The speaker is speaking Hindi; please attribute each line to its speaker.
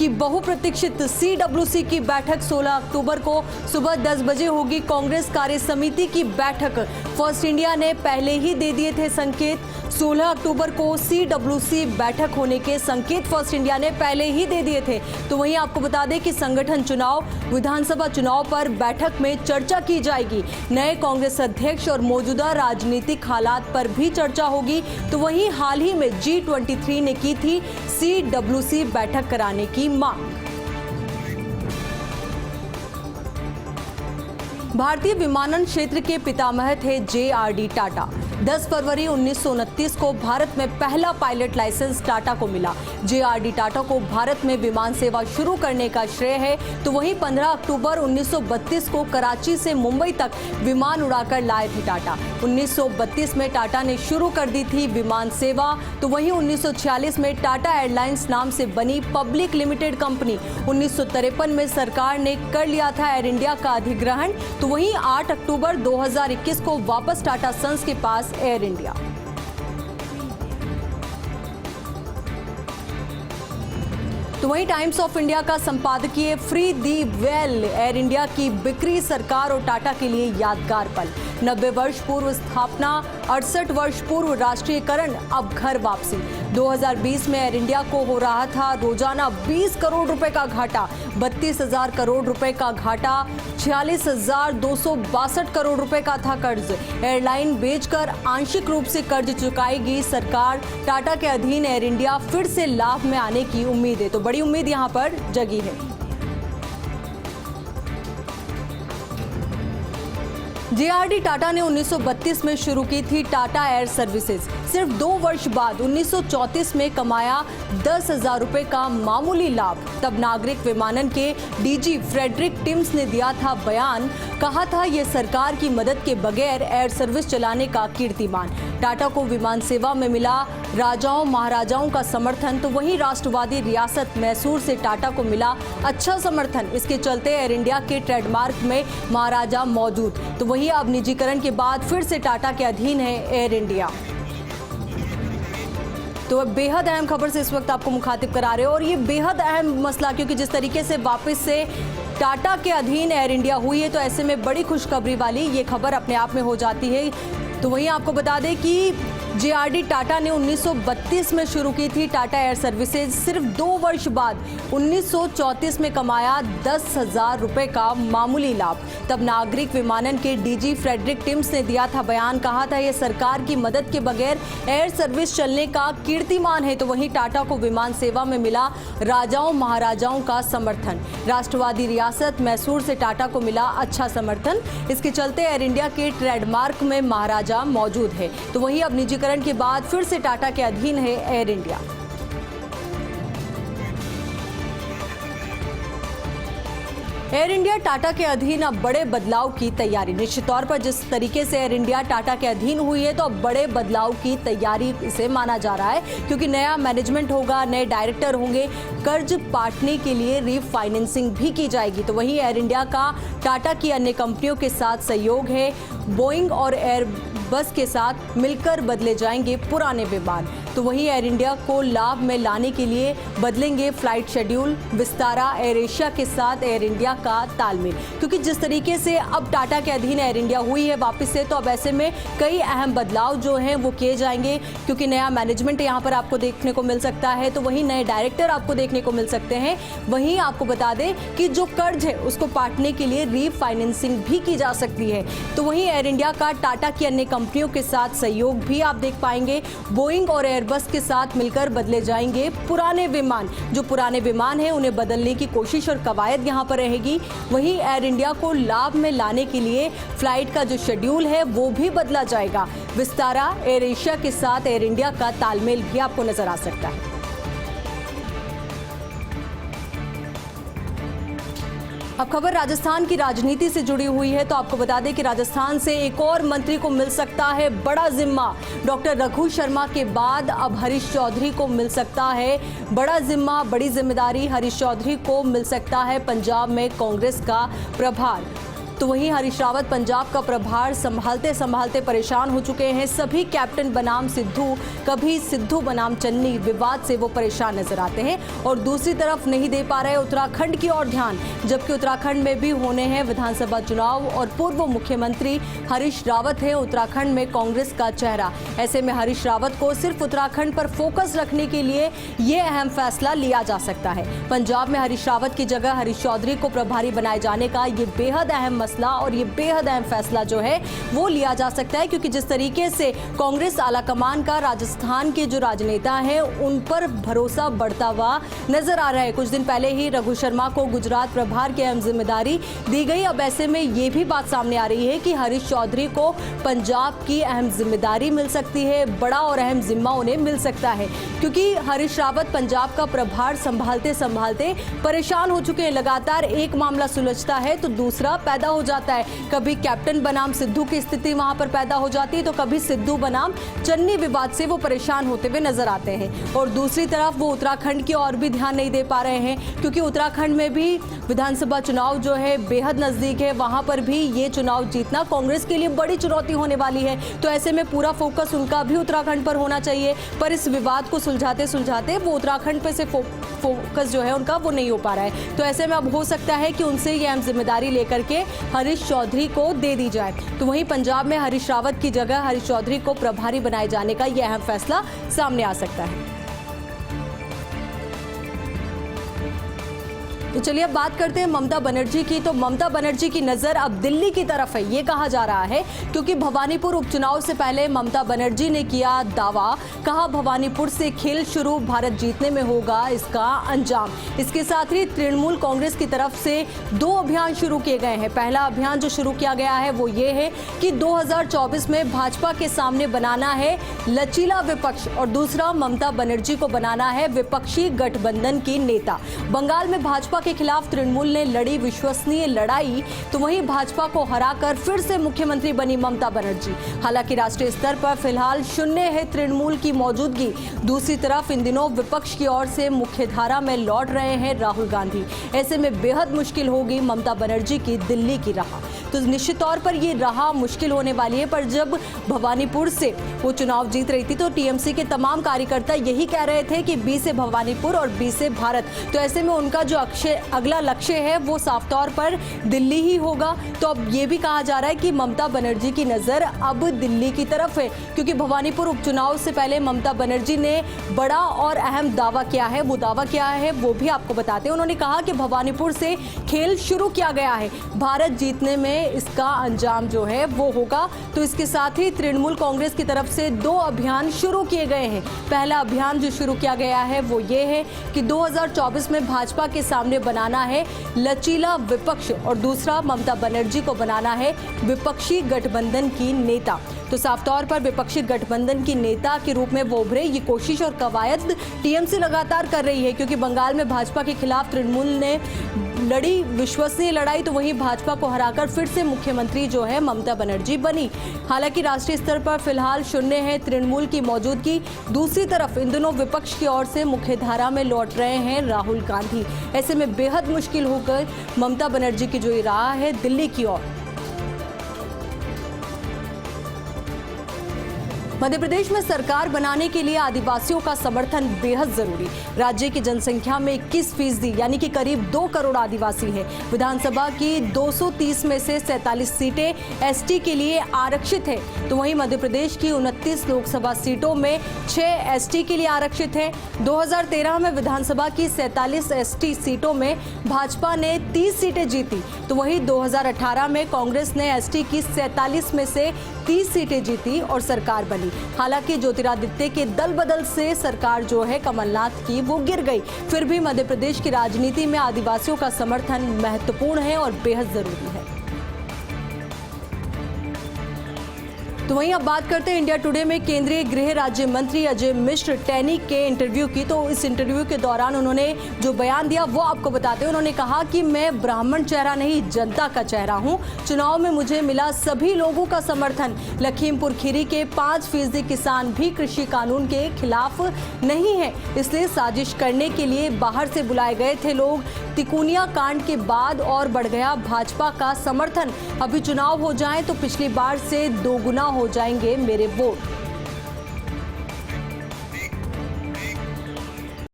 Speaker 1: कि बहुप्रतीक्षित CWC की बैठक 16 अक्टूबर को सुबह 10 बजे होगी। कांग्रेस कार्य समिति की बैठक फर्स्ट इंडिया ने पहले ही दे दिए थे संकेत। 16 अक्टूबर को CWC बैठक होने के संकेत फर्स्ट इंडिया ने पहले ही दे दिए थे। तो वहीं आपको बता दें कि संगठन चुनाव, विधानसभा चुनाव पर बैठक में चर्चा की जाएगी। नए कांग्रेस अध्यक्ष और मौजूदा राजनीतिक हालात पर भी चर्चा होगी। तो वहीं हाल ही में G23 ने की थी CWC बैठक कराने की मांग। भारतीय विमानन क्षेत्र के पितामह थे JRD टाटा। 10 फरवरी 1929 को भारत में पहला पायलट लाइसेंस टाटा को मिला। JRD टाटा को भारत में विमान सेवा शुरू करने का श्रेय है। तो वहीं 15 अक्टूबर 1932 को कराची से मुंबई तक विमान उड़ाकर लाए थे टाटा। 1932 में टाटा ने शुरू कर दी थी विमान सेवा। तो वहीं 1946 में टाटा एयरलाइंस नाम से बनी पब्लिक लिमिटेड कंपनी। 1953 में सरकार ने कर लिया था एयर इंडिया का अधिग्रहण। तो वहीं 8 अक्टूबर 2021 को वापस टाटा सन्स के पास एयर इंडिया। तो वहीं टाइम्स ऑफ इंडिया का संपादकीय फ्री दी वेल, एयर इंडिया की बिक्री सरकार और टाटा के लिए यादगार पल। 90 वर्ष पूर्व स्थापना, 68 वर्ष पूर्व राष्ट्रीयकरण, अब घर वापसी। 2020 में एयर इंडिया को हो रहा था रोजाना 20 करोड़ रुपए का घाटा, 32,000 करोड़ रुपए का घाटा, 46,262 करोड़ रुपए का था कर्ज। एयरलाइन बेचकर आंशिक रूप से कर्ज चुकाएगी सरकार। टाटा के अधीन एयर इंडिया फिर से लाभ में आने की उम्मीद है। तो बड़ी उम्मीद यहां पर जगी है। JRD टाटा ने 1932 में शुरू की थी टाटा एयर सर्विसेज। सिर्फ 2 वर्ष बाद 1934 में कमाया 10,000 रुपए का मामूली लाभ। तब नागरिक विमानन के DG फ्रेडरिक टिम्स ने दिया था बयान। कहा था ये सरकार की मदद के बगैर एयर सर्विस चलाने का कीर्तिमान। टाटा को विमान सेवा में मिला राजाओं महाराजाओं का समर्थन। तो वहीं राष्ट्रवादी रियासत मैसूर से टाटा को मिला अच्छा समर्थन। इसके चलते एयर इंडिया के ट्रेडमार्क में महाराजा मौजूद। तो वहीं अब निजीकरण के बाद फिर से टाटा के अधीन है एयर इंडिया। तो बेहद अहम खबर से इस वक्त आपको मुखातिब करा रहे हो और ये बेहद अहम मसला, क्योंकि जिस तरीके से वापस से टाटा के अधीन एयर इंडिया हुई है तो ऐसे में बड़ी खुशखबरी वाली ये खबर अपने आप में हो जाती है। तो वहीं आपको बता दें कि JRD टाटा ने 1932 में शुरू की थी टाटा एयर सर्विसेज। सिर्फ 2 वर्ष बाद 1934 में कमाया 10,000 रुपए का मामूली लाभ। तब नागरिक विमानन के DG फ्रेडरिक टिम्स ने दिया था बयान। कहा था यह सरकार की मदद के बगैर एयर सर्विस चलने का कीर्तिमान है। तो वहीं टाटा को विमान सेवा में मिला राजाओं महाराजाओं का समर्थन। राष्ट्रवादी रियासत मैसूर से टाटा को मिला अच्छा समर्थन। इसके चलते एयर इंडिया के ट्रेडमार्क में महाराजा मौजूद है। तो वहीं अब निजीकरण के बाद फिर से टाटा के अधीन है air India. Air India Tata के अधीन अब बड़े बदलाव की तैयारी। निश्चित तौर पर जिस तरीके से एयर इंडिया टाटा के अधीन हुई है तो अब बड़े बदलाव की तैयारी इसे माना जा रहा है, क्योंकि नया मैनेजमेंट होगा, नए डायरेक्टर होंगे, कर्ज पाटने के लिए रीफाइनेंसिंग भी की जाएगी। तो वहीं एयर इंडिया का टाटा की अन्य कंपनियों के साथ सहयोग है। बोइंग और एयरबस के साथ मिलकर बदले जाएंगे पुराने विमान। तो वहीं एयर इंडिया को लाभ में लाने के लिए बदलेंगे flight schedule. Vistara air Asia के साथ एयर इंडिया का तालमेल, क्योंकि जिस तरीके से अब टाटा के अधीन एयर इंडिया हुई है वापस से, तो अब ऐसे में कई अहम बदलाव जो हैं वो किए जाएंगे, क्योंकि नया मैनेजमेंट यहाँ पर आपको देखने को मिल सकता है। तो वहीं नए डायरेक्टर आपको देखने को मिल सकते हैं। वहीं आपको बता दें कि जो कर्ज है उसको पाटने के लिए रीफाइनेंसिंग भी की जा सकती है। तो वहीं एयर इंडिया का टाटा की अन्य कंपनियों के साथ सहयोग भी आप देख पाएंगे। बोइंग और एयरबस के साथ मिलकर बदले जाएंगे पुराने विमान। जो पुराने विमान हैं उन्हें बदलने की कोशिश और कवायद यहाँ पर रहेगी। वहीं एयर इंडिया को लाभ में लाने के लिए फ्लाइट का जो शेड्यूल है वो भी बदला जाएगा। विस्तारा एयर एशिया के साथ एयर इंडिया का तालमेल भी आपको नजर आ सकता है। अब खबर राजस्थान की राजनीति से जुड़ी हुई है। तो आपको बता दें कि राजस्थान से एक और मंत्री को मिल सकता है बड़ा जिम्मा। डॉक्टर रघु शर्मा के बाद अब हरीश चौधरी को मिल सकता है बड़ा जिम्मा, बड़ी जिम्मेदारी। हरीश चौधरी को मिल सकता है पंजाब में कांग्रेस का प्रभार। तो वहीं हरीश रावत पंजाब का प्रभार संभालते संभालते परेशान हो चुके हैं। सभी कैप्टन बनाम सिद्धू, कभी सिद्धू बनाम चन्नी विवाद से वो परेशान नजर आते हैं और दूसरी तरफ नहीं दे पा रहे उत्तराखंड की ओर ध्यान, जबकि उत्तराखंड में भी होने हैं विधानसभा चुनाव और पूर्व मुख्यमंत्री हरीश रावत है उत्तराखंड में कांग्रेस का चेहरा। ऐसे में हरीश रावत को सिर्फ उत्तराखंड पर फोकस रखने के लिए ये अहम फैसला लिया जा सकता है। पंजाब में हरीश रावत की जगह हरीश चौधरी को प्रभारी बनाए जाने का ये बेहद अहम मसला और ये बेहद अहम फैसला जो है वो लिया जा सकता है, क्योंकि जिस तरीके से कांग्रेस आलाकमान का राजस्थान के जो राजनेता हैं उन पर भरोसा बढ़ता हुआ नजर आ रहा है। कुछ दिन पहले ही रघु शर्मा को गुजरात प्रभार की अहम जिम्मेदारी दी गई। अब ऐसे में ये भी बात सामने आ रही है कि हरीश चौधरी को पंजाब की अहम जिम्मेदारी मिल सकती है, बड़ा और अहम जिम्मा उन्हें मिल सकता है, क्योंकि हरीश रावत पंजाब का प्रभार संभालते संभालते परेशान हो चुके हैं। लगातार एक मामला सुलझता है तो दूसरा पैदा हो जाता है। कभी कैप्टन बनाम सिद्धू की स्थिति वहां पर पैदा हो जाती है तो कभी सिद्धू बनाम चन्नी विवाद से वो परेशान होते हुए नजर आते हैं। और दूसरी तरफ वो उत्तराखंड की ओर भी ध्यान नहीं दे पा रहे हैं, क्योंकि उत्तराखंड में भी विधानसभा चुनाव जो है बेहद नजदीक है। वहां पर भी ये चुनाव जीतना कांग्रेस के लिए बड़ी चुनौती होने वाली है। तो ऐसे में पूरा फोकस उनका भी उत्तराखंड पर होना चाहिए, पर इस विवाद को सुलझाते सुलझाते वो उत्तराखंड पे से फोकस जो है उनका वो नहीं हो पा रहा है। तो ऐसे में अब हो सकता है कि उनसे ये अहम जिम्मेदारी लेकर के हरीश चौधरी को दे दी जाए। तो वहीं पंजाब में हरीश रावत की जगह हरीश चौधरी को प्रभारी बनाए जाने का यह अहम फैसला सामने आ सकता है। तो चलिए अब बात करते हैं ममता बनर्जी की। तो ममता बनर्जी की नजर अब दिल्ली की तरफ है, ये कहा जा रहा है, क्योंकि भवानीपुर उपचुनाव से पहले ममता बनर्जी ने किया दावा, कहा भवानीपुर से खेल शुरू, भारत जीतने में होगा इसका अंजाम। इसके साथ ही तृणमूल कांग्रेस की तरफ से 2 अभियान शुरू किए गए हैं। पहला अभियान जो शुरू किया गया है वो ये है कि 2024 में भाजपा के सामने बनाना है लचीला विपक्ष और दूसरा ममता बनर्जी को बनाना है विपक्षी गठबंधन की नेता। बंगाल में भाजपा के खिलाफ तृणमूल ने लड़ी विश्वसनीय लड़ाई, तो वहीं भाजपा को हराकर फिर से मुख्यमंत्री बनी ममता बनर्जी। हालांकि राष्ट्रीय स्तर पर फिलहाल शून्य है तृणमूल की मौजूदगी। दूसरी तरफ इन दिनों विपक्ष की ओर से मुख्यधारा में लौट रहे हैं राहुल गांधी। ऐसे में बेहद मुश्किल होगी ममता बनर्जी की दिल्ली की राह। तो निश्चित तौर पर ये राह मुश्किल होने वाली है, पर जब भवानीपुर से वो चुनाव जीत रही थी तो टीएमसी के तमाम कार्यकर्ता यही कह रहे थे कि बी से भवानीपुर और बी से भारत। तो ऐसे में उनका जो अगला लक्ष्य है वो साफ तौर पर दिल्ली ही होगा। तो अब ये भी कहा जा रहा है कि ममता बनर्जी की नजर अब दिल्ली की तरफ है, क्योंकि भवानीपुर उपचुनाव से पहले ममता बनर्जी ने बड़ा और अहम दावा किया है। वो दावा क्या है वो भी आपको बताते हैं। उन्होंने कहा कि भवानीपुर से खेल शुरू किया गया है, भारत जीतने में इसका अंजाम जो है वो होगा। तो इसके साथ ही तृणमूल कांग्रेस की तरफ से 2 अभियान शुरू किए गए हैं। पहला अभियान जो शुरू किया गया है वो ये है कि 2024 में भाजपा के सामने बनाना है लचीला विपक्ष और दूसरा ममता बनर्जी को बनाना है विपक्षी गठबंधन की नेता। तो साफ तौर पर विपक्षी गठबंधन की नेता के रूप में वो उभरे, ये कोशिश और कवायद टीएमसी लगातार कर रही है, क्योंकि बंगाल में भाजपा के खिलाफ तृणमूल ने लड़ी विश्वसनीय लड़ाई, तो वहीं भाजपा को हराकर फिर से मुख्यमंत्री जो है ममता बनर्जी बनी। हालांकि राष्ट्रीय स्तर पर फिलहाल शून्य है तृणमूल की मौजूदगी। दूसरी तरफ इन दोनों विपक्ष की ओर से मुख्यधारा में लौट रहे हैं राहुल गांधी। ऐसे में बेहद मुश्किल होकर ममता बनर्जी की जो ये राह है दिल्ली की ओर। मध्य प्रदेश में सरकार बनाने के लिए आदिवासियों का समर्थन बेहद जरूरी। राज्य की जनसंख्या में 21% यानी कि करीब 2 करोड़ आदिवासी है। विधानसभा की 230 में से 47 सीटें एसटी के लिए आरक्षित है, तो वहीं मध्य प्रदेश की 29 लोकसभा सीटों में 6 एसटी के लिए आरक्षित है। 2013 में विधानसभा की 47 एसटी सीटों में भाजपा ने 30 सीटें जीती, तो वहीं 2018 में कांग्रेस ने एसटी की 47 में से 30 सीटें जीती और सरकार बनी। हालांकि ज्योतिरादित्य के दल बदल से सरकार जो है कमलनाथ की वो गिर गई। फिर भी मध्य प्रदेश की राजनीति में आदिवासियों का समर्थन महत्वपूर्ण है और बेहद जरूरी है। तो वहीं अब बात करते हैं इंडिया टुडे में केंद्रीय गृह राज्य मंत्री अजय मिश्र टैनी के इंटरव्यू की। तो इस इंटरव्यू के दौरान उन्होंने जो बयान दिया वो आपको बताते हैं। उन्होंने कहा कि मैं ब्राह्मण चेहरा नहीं, जनता का चेहरा हूं। चुनाव में मुझे मिला सभी लोगों का समर्थन। लखीमपुर खीरी के 5% किसान भी कृषि कानून के खिलाफ नहीं है, इसलिए साजिश करने के लिए बाहर से बुलाए गए थे लोग। तिकोनिया कांड के बाद और बढ़ गया भाजपा का समर्थन। अभी चुनाव हो जाए तो पिछली बार से दोगुना हो जाएंगे मेरे वोट।